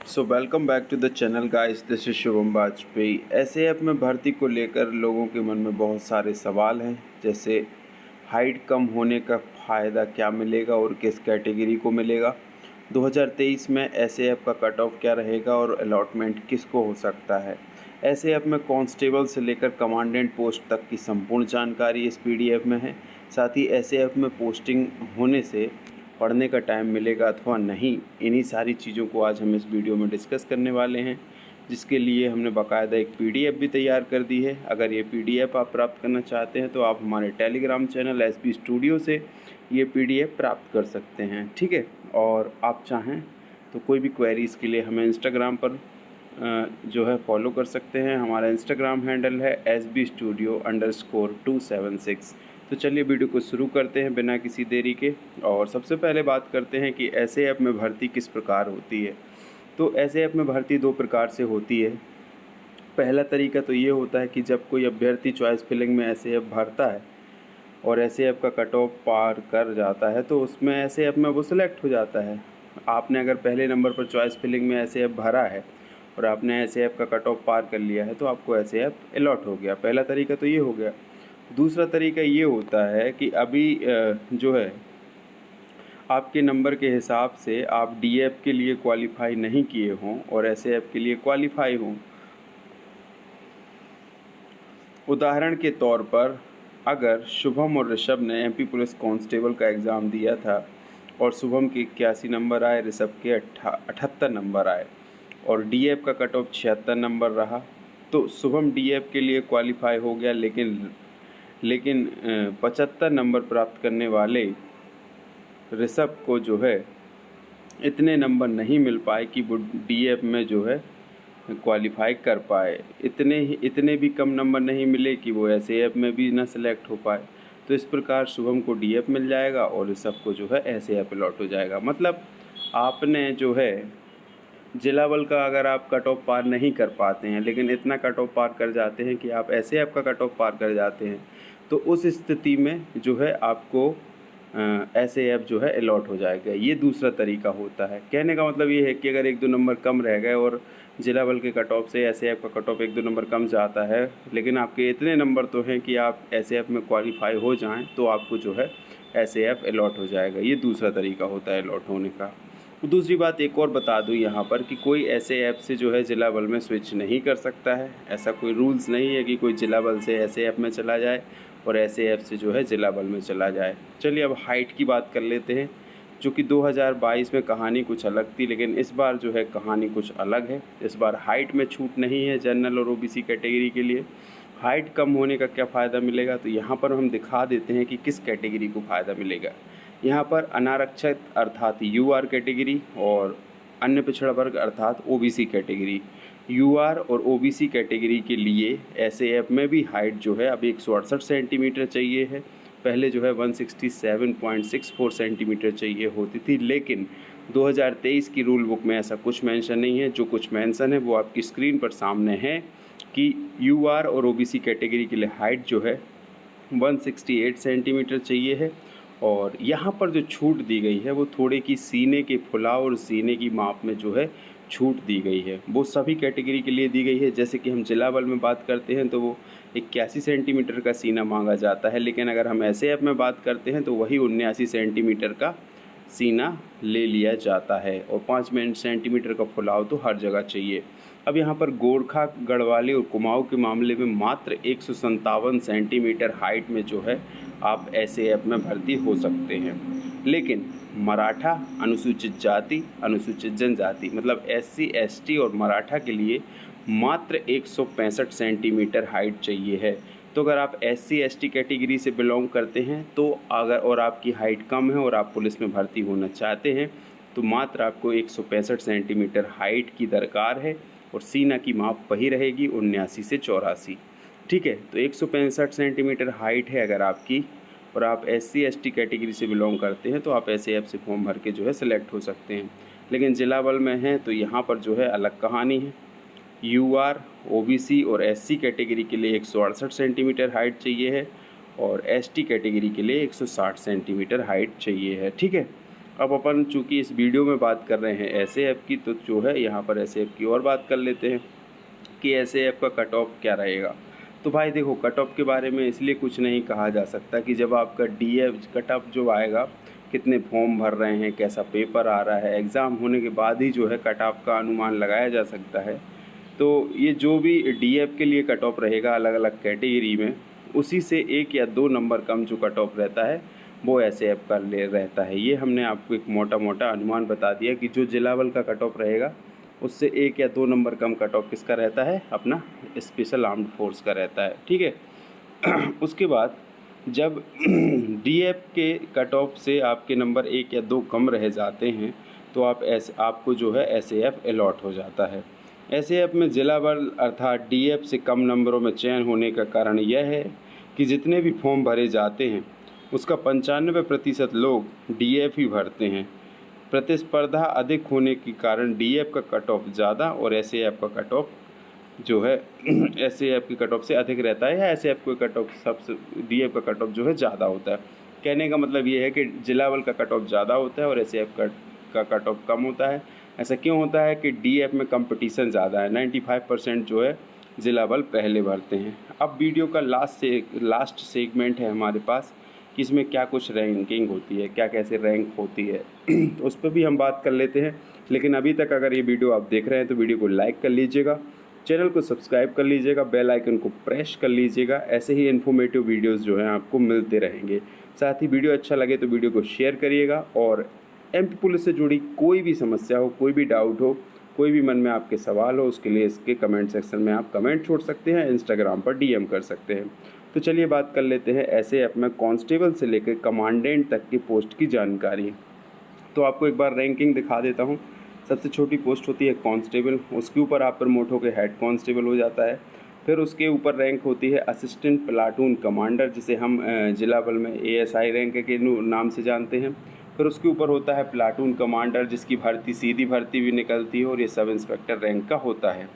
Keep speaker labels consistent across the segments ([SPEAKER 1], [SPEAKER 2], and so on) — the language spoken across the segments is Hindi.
[SPEAKER 1] So welcome back to the channel guys, this is Shubham Vajpayee. ऐसे ऐप में भर्ती को लेकर लोगों के मन में बहुत सारे सवाल हैं, जैसे हाइट कम होने का फ़ायदा क्या मिलेगा और किस कैटेगरी को मिलेगा, 2023 में ऐसे ऐप का कट ऑफ क्या रहेगा और अलॉटमेंट किसको हो सकता है। ऐसे ऐप में कांस्टेबल से लेकर कमांडेंट पोस्ट तक की संपूर्ण जानकारी इस पीडीएफ में है। साथ ही ऐसे ऐप में पोस्टिंग होने से पढ़ने का टाइम मिलेगा अथवा नहीं, इन्हीं सारी चीज़ों को आज हम इस वीडियो में डिस्कस करने वाले हैं, जिसके लिए हमने बाकायदा एक पीडीएफ भी तैयार कर दी है। अगर ये पीडीएफ आप प्राप्त करना चाहते हैं तो आप हमारे टेलीग्राम चैनल एसबी स्टूडियो से ये पीडीएफ प्राप्त कर सकते हैं, ठीक है। और आप चाहें तो कोई भी क्वेरीज़ के लिए हमें इंस्टाग्राम पर जो है फॉलो कर सकते हैं। हमारा इंस्टाग्राम हैंडल है SB Studio_276। तो चलिए वीडियो को शुरू करते हैं बिना किसी देरी के। और सबसे पहले बात करते हैं कि ऐसे ऐप में भर्ती किस प्रकार होती है। तो ऐसे ऐप में भर्ती दो प्रकार से होती है। पहला तरीका तो ये होता है कि जब कोई अभ्यर्थी चॉइस फिलिंग में ऐसे ऐप भरता है और ऐसे ऐप का कट ऑफ पार कर जाता है तो उसमें ऐसे ऐप में वो सिलेक्ट हो जाता है। आपने अगर पहले नंबर पर चॉइस फिलिंग में ऐसे ऐप भरा है और आपने ऐसे ऐप का कट ऑफ पार कर लिया है तो आपको ऐसे ऐप अलॉट हो गया। पहला तरीका तो ये हो गया। दूसरा तरीका ये होता है कि अभी जो है आपके नंबर के हिसाब से आप डीएफ के लिए क्वालिफाई नहीं किए हों और ऐसे ऐप के लिए क्वालिफाई हों। उदाहरण के तौर पर अगर शुभम और ऋषभ ने एमपी पुलिस कांस्टेबल का एग्ज़ाम दिया था और शुभम के 81 नंबर आए, ऋषभ के 78 नंबर आए और डीएफ का कट ऑफ 76 नंबर रहा, तो शुभम डीएफ के लिए क्वालिफाई हो गया। लेकिन 75 नंबर प्राप्त करने वाले ऋषभ को जो है इतने नंबर नहीं मिल पाए कि वो डीएफ में जो है क्वालिफाई कर पाए। इतने भी कम नंबर नहीं मिले कि वो ऐसे ऐप में भी ना सेलेक्ट हो पाए। तो इस प्रकार शुभम को डीएफ मिल जाएगा और ऋषभ को जो है ऐसे ऐप अलॉट हो जाएगा। मतलब आपने जो है जिला बल का अगर आप कट ऑफ पार नहीं कर पाते हैं लेकिन इतना कट ऑफ पार कर जाते हैं कि आप ऐसे ऐप का कट ऑफ पार कर जाते हैं, तो उस स्थिति में जो है आपको ऐसे ऐप जो है अलॉट हो जाएगा। ये दूसरा तरीका होता है। कहने का मतलब ये है कि अगर 1-2 नंबर कम रह गए और जिला बल के कट ऑफ से ऐसे ऐप का कट ऑफ 1-2 नंबर कम जाता है, लेकिन आपके इतने नंबर तो हैं कि आप ऐसे ऐप में क्वालिफाई हो जाएं, तो आपको जो है ऐसे ऐप अलॉट हो जाएगा। ये दूसरा तरीका होता है अलॉट होने का। दूसरी बात एक और बता दूं यहाँ पर कि कोई ऐसे ऐप से जो है जिला बल में स्विच नहीं कर सकता है। ऐसा कोई रूल्स नहीं है कि कोई जिला बल से ऐसे ऐप में चला जाए और ऐसे ऐप से जो है जिला बल में चला जाए। चलिए अब हाइट की बात कर लेते हैं, जो कि 2022 में कहानी कुछ अलग थी, लेकिन इस बार जो है कहानी कुछ अलग है। इस बार हाइट में छूट नहीं है जनरल और ओबीसी कैटेगरी के लिए। हाइट कम होने का क्या फ़ायदा मिलेगा, तो यहाँ पर हम दिखा देते हैं कि किस कैटेगरी को फ़ायदा मिलेगा। यहाँ पर अनारक्षित अर्थात यूआर कैटेगरी और अन्य पिछड़ा वर्ग अर्थात ओबीसी कैटेगरी। यूआर और ओबीसी कैटेगरी के लिए ऐसे ऐप में भी हाइट जो है अब 168 सेंटीमीटर चाहिए है। पहले जो है 167.64 सेंटीमीटर चाहिए होती थी, लेकिन 2023 की रूल बुक में ऐसा कुछ मेंशन नहीं है। जो कुछ मेंशन है वो आपकी स्क्रीन पर सामने है कि यूआर और ओबीसी कैटेगरी के लिए हाइट जो है 168 सेंटीमीटर चाहिए है। और यहाँ पर जो छूट दी गई है वो थोड़े की सीने के फुलाव और सीने की माप में जो है छूट दी गई है, वो सभी कैटेगरी के लिए दी गई है। जैसे कि हम जिला बल में बात करते हैं तो वो 81 सेंटीमीटर का सीना मांगा जाता है, लेकिन अगर हम ऐसे ऐप में बात करते हैं तो वही 79 सेंटीमीटर का सीना ले लिया जाता है और 5 सेंटीमीटर का फुलाव तो हर जगह चाहिए। अब यहाँ पर गोरखा, गढ़वाली और कुमाऊं के मामले में मात्र 157 सेंटीमीटर हाइट में जो है आप ऐसे ऐप में भर्ती हो सकते हैं। लेकिन मराठा, अनुसूचित जाति, अनुसूचित जनजाति मतलब SC ST और मराठा के लिए मात्र 165 सेंटीमीटर हाइट चाहिए है। तो अगर आप SC ST कैटेगरी से बिलोंग करते हैं तो अगर और आपकी हाइट कम है और आप पुलिस में भर्ती होना चाहते हैं तो मात्र आपको 165 सेंटीमीटर हाइट की दरकार है और सीना की माप वही रहेगी 79 से 84। ठीक है, तो 165 सेंटीमीटर हाइट है अगर आपकी और आप SC ST कैटेगरी से बिलोंग करते हैं तो आप ऐसे ऐप से फॉर्म भर के जो है सिलेक्ट हो सकते हैं। लेकिन जिला बल में हैं तो यहाँ पर जो है अलग कहानी है। यूआर, ओबीसी और SC कैटेगरी के लिए 168 सेंटीमीटर हाइट चाहिए है और ST कैटेगरी के लिए 160 सेंटीमीटर हाइट चाहिए है। ठीक है, अब अपन चूँकि इस वीडियो में बात कर रहे हैं एसएएफ की, तो जो है यहाँ पर एसएएफ की और बात कर लेते हैं कि एसएएफ का कट ऑफ क्या रहेगा। तो भाई देखो, कट ऑफ के बारे में इसलिए कुछ नहीं कहा जा सकता कि जब आपका डीएफ कट ऑफ जो आएगा, कितने फॉर्म भर रहे हैं, कैसा पेपर आ रहा है, एग्ज़ाम होने के बाद ही जो है कट ऑफ का अनुमान लगाया जा सकता है। तो ये जो भी डीएफ के लिए कट ऑफ रहेगा अलग अलग कैटेगरी में, उसी से 1 या 2 नंबर कम जो कट ऑफ रहता है वो एसएएफ का ले रहता है। ये हमने आपको एक मोटा मोटा अनुमान बता दिया कि जो जिला बल का कट ऑफ रहेगा उससे 1 या 2 नंबर कम कट ऑफ किसका रहता है, अपना स्पेशल आर्म्ड फोर्स का रहता है, ठीक है। उसके बाद जब डीएफ के कट ऑफ से आपके नंबर 1 या 2 कम रह जाते हैं तो आपको जो है एसएएफ अलॉट हो जाता है। एसएएफ में जिला बल अर्थात डीएफ से कम नंबरों में चयन होने का कारण यह है कि जितने भी फॉर्म भरे जाते हैं उसका 95% लोग डीएफ ही भरते हैं। प्रतिस्पर्धा अधिक होने के कारण डीएफ का कट ऑफ ज़्यादा और एसएएफ का कट ऑफ जो है एसएएफ की कट ऑफ से अधिक रहता है, या एसएएफ को कट ऑफ सबसे डीएफ का कट ऑफ जो है ज़्यादा होता है। कहने का मतलब ये है कि जिला बल का कट ऑफ ज़्यादा होता है और एसएएफ का कट ऑफ कम होता है। ऐसा क्यों होता है कि डीएफ में कंपटीशन ज़्यादा है, 95% जो है जिला बल पहले भरते हैं। अब वीडियो का लास्ट सेगमेंट है हमारे पास कि इसमें क्या कुछ रैंकिंग होती है, क्या कैसे रैंक होती है उस पर भी हम बात कर लेते हैं। लेकिन अभी तक अगर ये वीडियो आप देख रहे हैं तो वीडियो को लाइक कर लीजिएगा, चैनल को सब्सक्राइब कर लीजिएगा, बेल आइकन को प्रेस कर लीजिएगा। ऐसे ही इन्फॉर्मेटिव वीडियोस जो हैं आपको मिलते रहेंगे। साथ ही वीडियो अच्छा लगे तो वीडियो को शेयर करिएगा, और एमपी पुलिस से जुड़ी कोई भी समस्या हो, कोई भी डाउट हो, कोई भी मन में आपके सवाल हो, उसके लिए इसके कमेंट सेक्शन में आप कमेंट छोड़ सकते हैं, इंस्टाग्राम पर डीएम कर सकते हैं। तो चलिए बात कर लेते हैं एसएएफ में कांस्टेबल से लेकर कमांडेंट तक की पोस्ट की जानकारी। तो आपको एक बार रैंकिंग दिखा देता हूँ। सबसे छोटी पोस्ट होती है कांस्टेबल, उसके ऊपर आप प्रमोट होकर हेड कांस्टेबल हो जाता है। फिर उसके ऊपर रैंक होती है असिस्टेंट प्लाटून कमांडर, जिसे हम जिला बल में एएसआई रैंक के नाम से जानते हैं। फिर उसके ऊपर होता है प्लाटून कमांडर, जिसकी भर्ती सीधी भर्ती भी निकलती है और ये सब इंस्पेक्टर रैंक का होता है।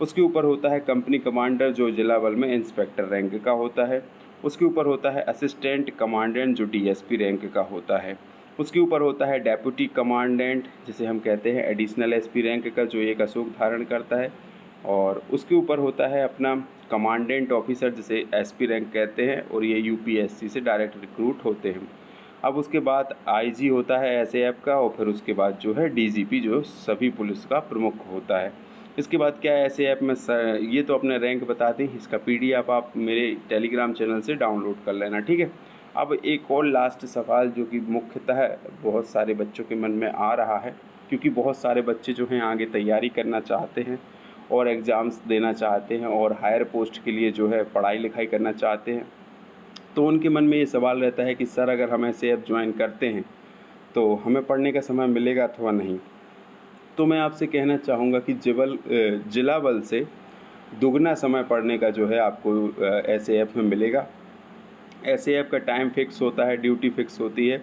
[SPEAKER 1] उसके ऊपर होता है कंपनी कमांडर, जो जिला बल में इंस्पेक्टर रैंक का होता है। उसके ऊपर होता है असिस्टेंट कमांडेंट, जो डीएसपी रैंक का होता है। उसके ऊपर होता है डेप्यूटी कमांडेंट, जिसे हम कहते हैं एडिशनल एसपी रैंक का, जो एक अशोक धारण करता है। और उसके ऊपर होता है अपना कमांडेंट ऑफिसर, जिसे एसपी रैंक कहते हैं, और ये यूपीएससी से डायरेक्ट रिक्रूट होते हैं। अब उसके बाद आईजी होता है एसएएफ का, और फिर उसके बाद जो है डीजीपी, जो सभी पुलिस का प्रमुख होता है। इसके बाद क्या है एसएएफ में ये तो अपने रैंक बता दें, इसका पीडीएफ आप मेरे टेलीग्राम चैनल से डाउनलोड कर लेना, ठीक है। अब एक और लास्ट सवाल जो कि मुख्यतः बहुत सारे बच्चों के मन में आ रहा है, क्योंकि बहुत सारे बच्चे जो हैं आगे तैयारी करना चाहते हैं और एग्ज़ाम्स देना चाहते हैं और हायर पोस्ट के लिए जो है पढ़ाई लिखाई करना चाहते हैं। तो उनके मन में ये सवाल रहता है कि सर, अगर हम एसएएफ ज्वाइन करते हैं तो हमें पढ़ने का समय मिलेगा अथवा नहीं। तो मैं आपसे कहना चाहूँगा कि जिला बल से दुगना समय पढ़ने का जो है आपको एसएएफ में मिलेगा। एसएएफ का टाइम फिक्स होता है, ड्यूटी फिक्स होती है,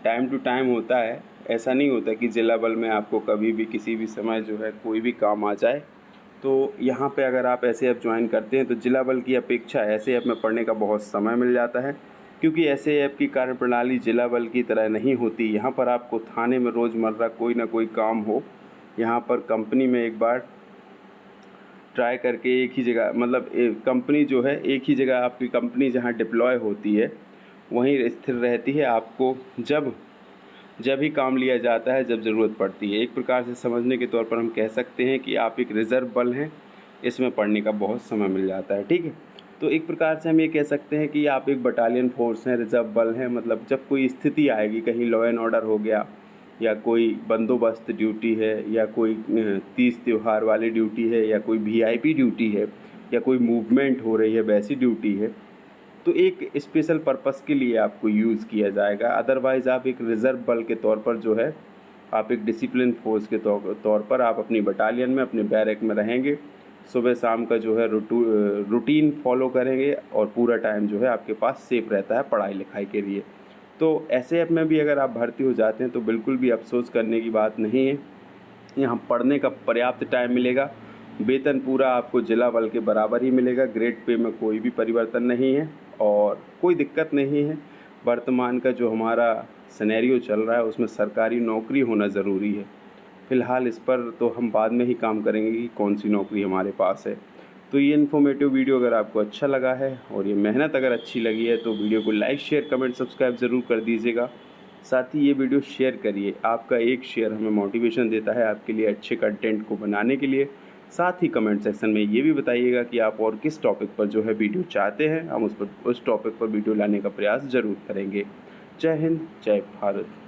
[SPEAKER 1] टाइम टू टाइम होता है। ऐसा नहीं होता कि जिला बल में आपको कभी भी किसी भी समय जो है कोई भी काम आ जाए। तो यहाँ पे अगर आप एसएएफ ज्वाइन करते हैं तो जिला बल की अपेक्षा एसएएफ में पढ़ने का बहुत समय मिल जाता है, क्योंकि एसएएफ की कार्यप्रणाली जिला बल की तरह नहीं होती। यहाँ पर आपको थाने में रोज़मर्रा कोई ना कोई काम हो, यहाँ पर कंपनी में एक बार ट्राई करके एक ही जगह, मतलब कंपनी जो है एक ही जगह, आपकी कंपनी जहाँ डिप्लॉय होती है वहीं स्थिर रहती है। आपको जब ही काम लिया जाता है, जब ज़रूरत पड़ती है। एक प्रकार से समझने के तौर पर हम कह सकते हैं कि आप एक रिज़र्व बल हैं, इसमें पढ़ने का बहुत समय मिल जाता है, ठीक है। तो एक प्रकार से हम ये कह सकते हैं कि आप एक बटालियन फोर्स हैं, रिज़र्व बल हैं। मतलब जब कोई स्थिति आएगी, कहीं लॉ एंड ऑर्डर हो गया, या कोई बंदोबस्त ड्यूटी है, या कोई तीज त्यौहार वाली ड्यूटी है, या कोई वीआईपी ड्यूटी है, या कोई मूवमेंट हो रही है, वैसी ड्यूटी है, तो एक स्पेशल पर्पस के लिए आपको यूज़ किया जाएगा। अदरवाइज़ आप एक रिज़र्व बल के तौर पर जो है, आप एक डिसिप्लिन फोर्स के तौर पर आप अपनी बटालियन में, अपने बैरक में रहेंगे, सुबह शाम का जो है रूटीन फॉलो करेंगे, और पूरा टाइम जो है आपके पास सेफ रहता है पढ़ाई लिखाई के लिए। तो एसएएफ में भी अगर आप भर्ती हो जाते हैं तो बिल्कुल भी अफसोस करने की बात नहीं है। यहाँ पढ़ने का पर्याप्त टाइम मिलेगा, वेतन पूरा आपको जिला बल के बराबर ही मिलेगा, ग्रेड पे में कोई भी परिवर्तन नहीं है और कोई दिक्कत नहीं है। वर्तमान का जो हमारा सिनेरियो चल रहा है उसमें सरकारी नौकरी होना ज़रूरी है। फ़िलहाल इस पर तो हम बाद में ही काम करेंगे कि कौन सी नौकरी हमारे पास है। तो ये इन्फॉर्मेटिव वीडियो अगर आपको अच्छा लगा है और ये मेहनत अगर अच्छी लगी है तो वीडियो को लाइक, शेयर, कमेंट, सब्सक्राइब ज़रूर कर दीजिएगा। साथ ही ये वीडियो शेयर करिए। आपका एक शेयर हमें मोटिवेशन देता है आपके लिए अच्छे कंटेंट को बनाने के लिए। साथ ही कमेंट सेक्शन में ये भी बताइएगा कि आप और किस टॉपिक पर जो है वीडियो चाहते हैं, हम उस टॉपिक पर वीडियो लाने का प्रयास ज़रूर करेंगे। जय हिंद, जय भारत।